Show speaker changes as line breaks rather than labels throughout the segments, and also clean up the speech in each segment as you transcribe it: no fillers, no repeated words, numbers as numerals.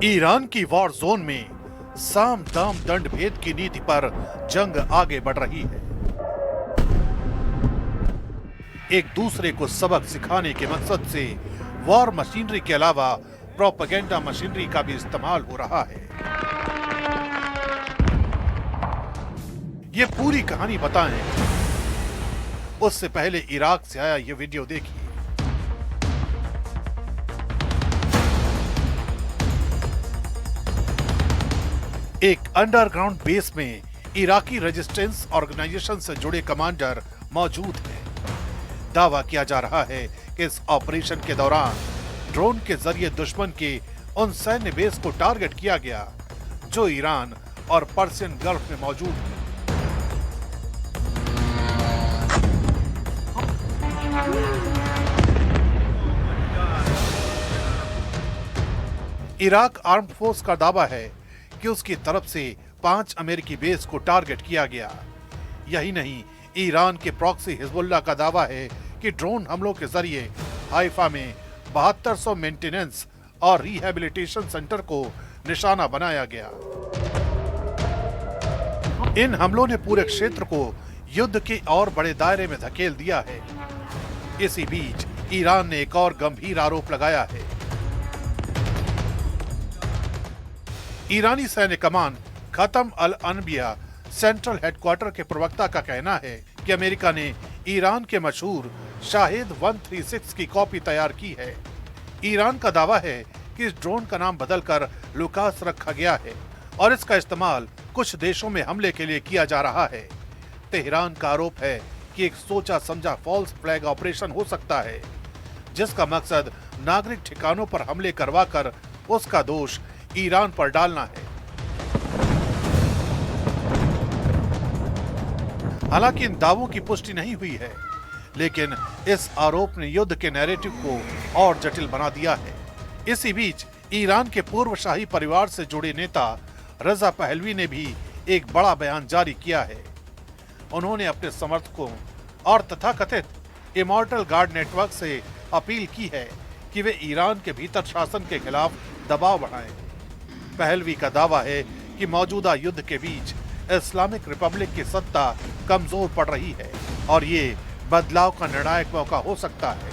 Iran की war zone में साम दाम दंड भेद की नीति पर जंग आगे बढ़ रही है। एक दूसरे को सबक सिखाने के मकसद से वॉर मशीनरी के अलावा प्रोपेगेंडा मशीनरी का भी इस्तेमाल हो रहा है। ये पूरी कहानी बताएं उससे पहले इराक से आया ये वीडियो देखिए। एक अंडरग्राउंड बेस में इराकी रेजिस्टेंस ऑर्गेनाइजेशन से जुड़े कमांडर मौजूद हैं। दावा किया जा रहा है कि इस ऑपरेशन के दौरान ड्रोन के जरिए दुश्मन के उन सैन्य बेस को टारगेट किया गया जो ईरान और पर्शियन गल्फ में मौजूद हैं। इराक आर्म्ड फोर्स का दावा है कि उसकी तरफ से 5 अमेरिकी बेस को टारगेट किया गया। यही नहीं, ईरान के प्रॉक्सी हिजबुल्लाह का दावा है कि ड्रोन हमलों के जरिए हाइफा में 7200 मेंटेनेंस और रिहैबिलिटेशन सेंटर को निशाना बनाया गया। इन हमलों ने पूरे क्षेत्र को युद्ध के और बड़े दायरे में धकेल दिया है। इसी बीच ईरान ने एक और गंभीर आरोप लगाया है। ईरानी सैन्य कमान खत्म अल अनबिया सेंट्रल हेडक्वार्टर के प्रवक्ता का कहना है कि अमेरिका ने ईरान के मशहूर शाहिद 136 की कॉपी तैयार की है। ईरान का दावा है कि इस ड्रोन का नाम बदलकर लुकास रखा गया है और इसका इस्तेमाल कुछ देशों में हमले के लिए किया जा रहा है। तेहरान का आरोप है कि एक सोचा समझा फॉल्स फ्लैग ऑपरेशन हो सकता है जिसका मकसद नागरिक ठिकानों पर हमले करवाकर उसका दोष ईरान पर डालना है। हालांकि इन दावों की पुष्टि नहीं हुई है, लेकिन इस आरोप ने युद्ध के नैरेटिव को और जटिल बना दिया है। इसी बीच ईरान के पूर्व शाही परिवार से जुड़े नेता रजा पहलवी ने भी एक बड़ा बयान जारी किया है। उन्होंने अपने समर्थकों और तथाकथित इमॉर्टल गार्ड नेटवर्क से अपील की है कि वे ईरान के भीतर शासन के खिलाफ दबाव बढ़ाएं। पहलवी का दावा है कि मौजूदा युद्ध के बीच इस्लामिक रिपब्लिक की सत्ता कमजोर पड़ रही है और ये बदलाव का निर्णायक मौका हो सकता है।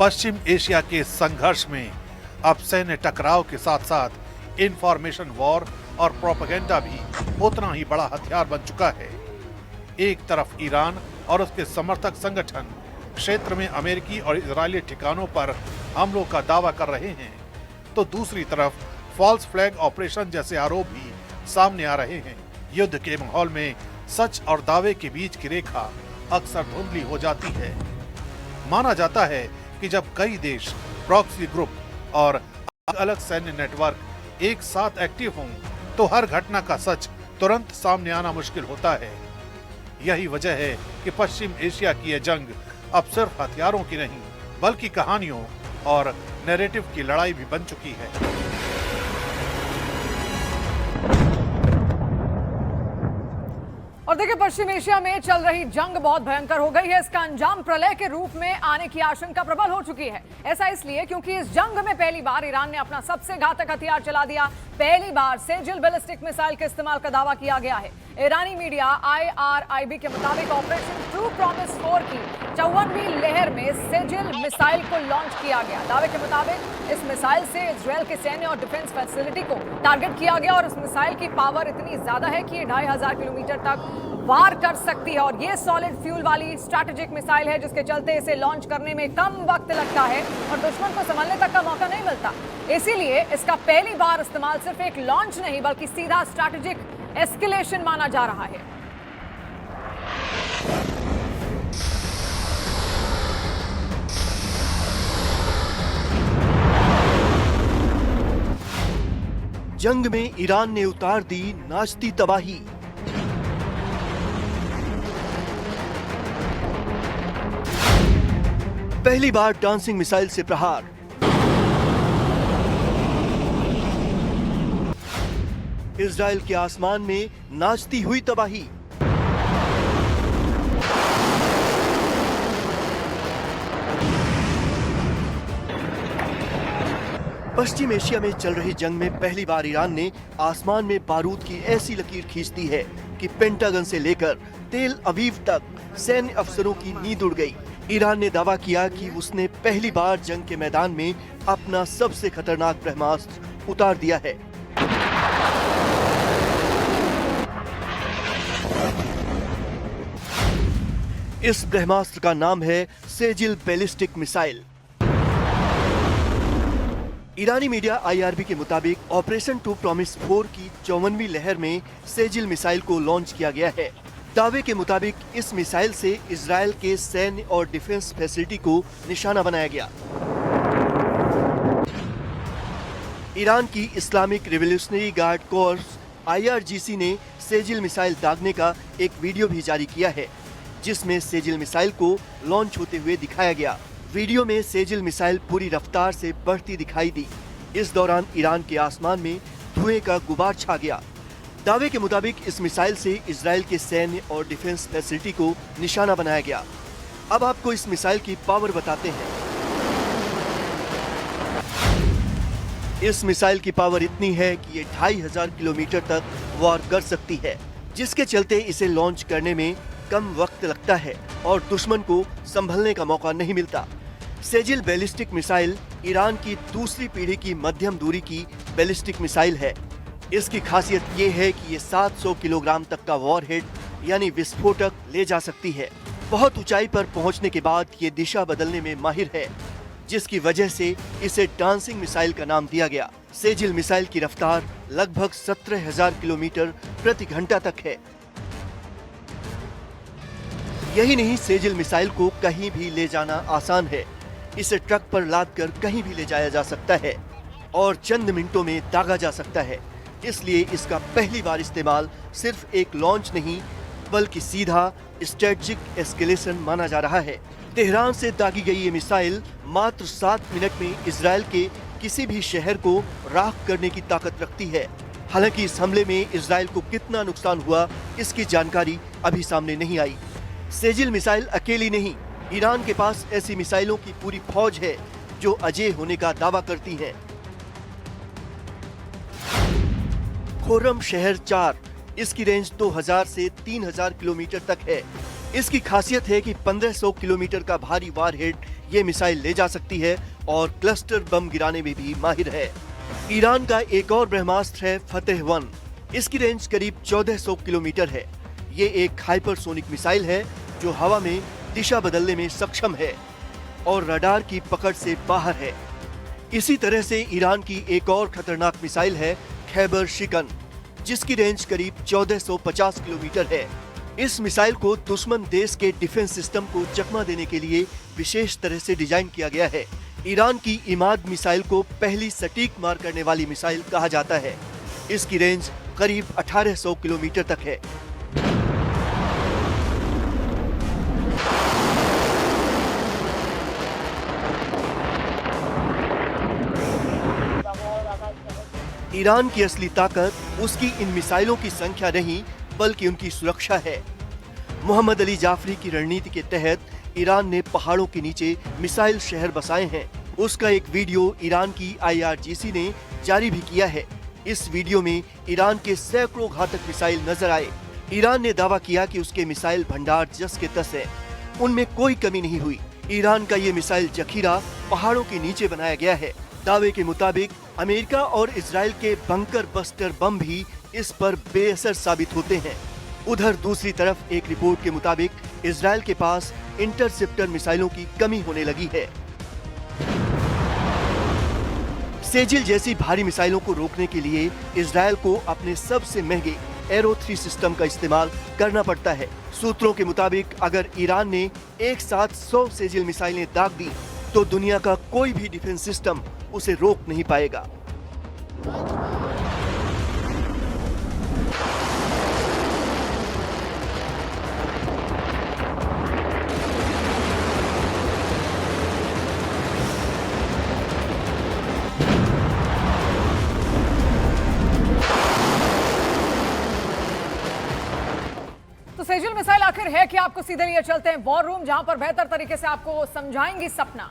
पश्चिम एशिया के संघर्ष में अब सैन्य टकराव के साथ साथ इंफॉर्मेशन वॉर और प्रोपेगेंडा भी उतना ही बड़ा हथियार बन चुका है। एक तरफ ईरान और उसके समर्थक संगठन क्षेत्र में अमेरिकी और इजरायली ठिकानों पर हमलों का दावा कर रहे हैं, तो दूसरी तरफ फॉल्स फ्लैग ऑपरेशन जैसे आरोप भी सामने आ रहे हैं। युद्ध के माहौल में सच और दावे के बीच की रेखा अक्सर धुंधली हो जाती है। माना जाता है कि जब कई देश, प्रॉक्सी ग्रुप और अलग सैन्य नेटवर्क एक साथ एक्टिव हों तो हर घटना का सच तुरंत सामने आना मुश्किल होता है। यही वजह है कि पश्चिम एशिया की यह जंग अब सिर्फ हथियारों की नहीं बल्कि कहानियों और नैरेटिव की लड़ाई भी बन चुकी है।
और देखिए, पश्चिम एशिया में चल रही जंग बहुत भयंकर हो गई है। इसका अंजाम प्रलय के रूप में आने की आशंका प्रबल हो चुकी है। ऐसा इसलिए क्योंकि इस जंग में पहली बार ईरान ने अपना सबसे घातक हथियार चला दिया। पहली बार सेजिल बैलिस्टिक मिसाइल के इस्तेमाल का दावा किया गया है। ईरानी मीडिया IRIB के मुताबिक ऑपरेशन ट्रू प्रॉमिस 4 की 54वीं लहर में सेजिल मिसाइल को लॉन्च किया गया। दावे के मुताबिक इस मिसाइल से इजरायल के सैन्य और डिफेंस फैसिलिटी को टारगेट किया गया और इस मिसाइल की पावर इतनी ज्यादा है कि ये 2500 किलोमीटर तक वार कर सकती है और ये सॉलिड फ्यूल वाली स्ट्रैटेजिक मिसाइल है जिसके चलते इसे लॉन्च करने में कम वक्त लगता है और दुश्मन को संभलने तक का मौका नहीं मिलता। इसीलिए इसका पहली बार इस्तेमाल सिर्फ एक लॉन्च नहीं बल्कि सीधा स्ट्रैटेजिक एस्केलेशन माना जा रहा है।
जंग में ईरान ने उतार दी नाचती तबाही। पहली बार डांसिंग मिसाइल से प्रहार। इजराइल के आसमान में नाचती हुई तबाही। पश्चिम एशिया में चल रही जंग में पहली बार ईरान ने आसमान में बारूद की ऐसी लकीर खींच दी है कि पेंटागन से लेकर तेल अवीव तक सैन्य अफसरों की नींद उड़ गई। ईरान ने दावा किया कि उसने पहली बार जंग के मैदान में अपना सबसे खतरनाक ब्रह्मास्त्र उतार दिया है। इस ब्रह्मास्त्र का नाम है सेजिल बैलिस्टिक मिसाइल। ईरानी मीडिया IRB के मुताबिक ऑपरेशन टू प्रॉमिस 4 की 54वीं लहर में सेजिल मिसाइल को लॉन्च किया गया है। दावे के मुताबिक इस मिसाइल से इजराइल के सैन्य और डिफेंस फैसिलिटी को निशाना बनाया गया। ईरान की Islamic revolutionary guard course IRGC ने सेजिल मिसाइल दागने का एक वीडियो भी जारी किया है, जिसमें सेजिल मिसाइल को लॉन्च होते हुए दिखाया गया। वीडियो में सेजिल मिसाइल पूरी रफ्तार से बढ़ती दिखाई दी। इस दौरान ईरान के आसमान में धुएं का गुबार छा गया। दावे के मुताबिक इस मिसाइल से इजराइल के सैन्य और डिफेंस फैसिलिटी को निशाना बनाया गया। अब आपको इस मिसाइल की पावर बताते हैं। इस मिसाइल की पावर इतनी है कि ये 2500 किलोमीटर तक वार कर सकती है, जिसके चलते इसे लॉन्च करने में कम वक्त लगता है और दुश्मन को संभलने का मौका नहीं मिलता। सेजिल बैलिस्टिक मिसाइल ईरान की दूसरी पीढ़ी की मध्यम दूरी की बैलिस्टिक मिसाइल है। इसकी खासियत ये है कि ये 700 किलोग्राम तक का वॉरहेड यानी विस्फोटक ले जा सकती है। बहुत ऊंचाई पर पहुंचने के बाद ये दिशा बदलने में माहिर है, जिसकी वजह से इसे डांसिंग मिसाइल का नाम दिया गया। सेजिल मिसाइल की रफ्तार लगभग 17,000 किलोमीटर प्रति घंटा तक है। यही नहीं, सेजिल मिसाइल को कहीं भी ले जाना आसान है। इसे ट्रक पर लादकर कहीं भी ले जाया जा सकता है और चंद मिनटों में दागा जा सकता है। इसलिए इसका पहली बार इस्तेमाल सिर्फ एक लॉन्च नहीं, बल्कि सीधा स्ट्रेटेजिक एस्केलेशन माना जा रहा है। तेहरान से दागी गई ये मिसाइल मात्र 7 मिनट में इजराइल के किसी भी शहर को राख करने की ताकत रखती है। हालांकि इस हमले में इजराइल को कितना नुकसान हुआ, इसकी जानकारी अभी सामने नहीं आई। सेजिल मिसाइल अकेली नहीं, ईरान के पास ऐसी मिसाइलों की पूरी फौज है जो अजेय होने का दावा करती हैं। खुर्रम शहर 4, इसकी रेंज 2000 से 3000 किलोमीटर तक है। इसकी खासियत है कि 1500 किलोमीटर का भारी वारहेड ये मिसाइल ले जा सकती है और क्लस्टर बम गिराने में भी माहिर है। ईरान का एक और ब्रह्मास्त्र है फतेह 1। इसकी रेंज करीब 1400 किलोमीटर है। ये एक हाइपरसोनिक मिसाइल है जो हवा में दिशा बदलने में सक्षम है और रडार की पकड़ से बाहर है। इसी तरह से ईरान की एक और खतरनाक मिसाइल है खैबर शिकन, जिसकी रेंज करीब 1450 किलोमीटर है। इस मिसाइल को दुश्मन देश के डिफेंस सिस्टम को चकमा देने के लिए विशेष तरह से डिजाइन किया गया है। ईरान की इमाद मिसाइल को पहली सटीक मार करने वाली मिसाइल कहा जाता है। इसकी रेंज करीब 1800 किलोमीटर तक है। ईरान की असली ताकत उसकी इन मिसाइलों की संख्या नहीं, बल्कि उनकी सुरक्षा है। मोहम्मद अली जाफरी की रणनीति के तहत ईरान ने पहाड़ों के नीचे मिसाइल शहर बसाए हैं। उसका एक वीडियो ईरान की IRGC ने जारी भी किया है। इस वीडियो में ईरान के सैकड़ों घातक मिसाइल नजर आए। ईरान ने दावा किया कि उसके मिसाइल भंडार जस के तस है, उनमें कोई कमी नहीं हुई। ईरान का ये मिसाइल जखीरा पहाड़ों के नीचे बनाया गया है। दावे के मुताबिक अमेरिका और इजराइल के बंकर बस्टर बम भी इस पर बेअसर साबित होते हैं। उधर दूसरी तरफ एक रिपोर्ट के मुताबिक इजराइल के पास इंटरसेप्टर मिसाइलों की कमी होने लगी है। सेजिल जैसी भारी मिसाइलों को रोकने के लिए इजराइल को अपने सबसे महंगे एरो 3 सिस्टम का इस्तेमाल करना पड़ता है। सूत्रों के मुताबिक अगर ईरान ने एक साथ 100 सेजिल मिसाइलें दाग दी तो दुनिया का कोई भी डिफेंस सिस्टम उसे रोक नहीं पाएगा।
तो सेजल मिसाइल आखिर है कि आपको सीधे लिए चलते हैं वॉर रूम, जहां पर बेहतर तरीके से आपको समझाएंगी सपना।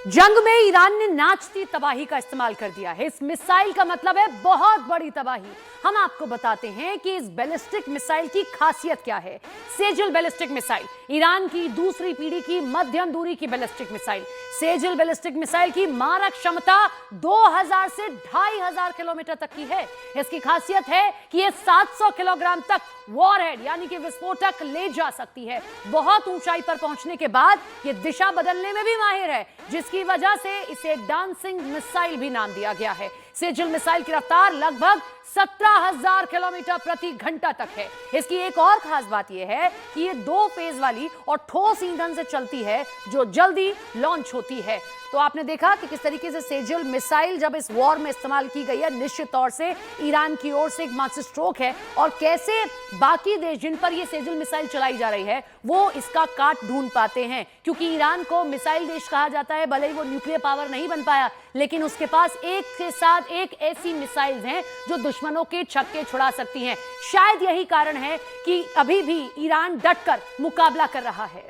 जंग में ईरान ने नाचती तबाही का इस्तेमाल कर दिया है। इस मिसाइल का मतलब है बहुत बड़ी तबाही। हम आपको बताते हैं कि इस बैलिस्टिक मिसाइल की खासियत क्या है। सेजल बैलिस्टिक मिसाइल ईरान की दूसरी पीढ़ी की मध्यम दूरी की ballistic missile. Sejal ballistic missile की मारक क्षमता 2000 से 2500 किलोमीटर तक की है। इसकी खासियत है कि यह 700 किलोग्राम तक वॉरहेड यानी कि विस्फोटक ले जा सकती है। बहुत ऊंचाई पर पहुंचने के बाद यह दिशा बदलने में भी माहिर है, जिसकी वजह से इसे डांसिंग मिसाइल भी नाम दिया गया है। सेजल मिसाइल की रफ्तार लगभग 17,000 किलोमीटर प्रति घंटा तक है। इसकी एक और खास बात यह है कि यह 2 फेज वाली और ठोस ईंधन से चलती है, जो जल्दी लॉन्च होती है। तो आपने देखा कि किस तरीके से सेजल मिसाइल जब इस वॉर में इस्तेमाल की गई है, निश्चित तौर से ईरान की ओर से एक मास्टर स्ट्रोक है, और कैसे बाकी देश जिन पर यह सेजल मिसाइल चलाई जा रही है वो इसका काट ढूंढ पाते हैं। क्योंकि ईरान को मिसाइल देश कहा जाता है, भले ही वो न्यूक्लियर पावर नहीं बन पाया, लेकिन उसके पास एक के साथ एक ऐसी मिसाइल्स हैं जो दुश्मनों के छक्के छुड़ा सकती हैं। शायद यही कारण है कि अभी भी ईरान डटकर मुकाबला कर रहा है।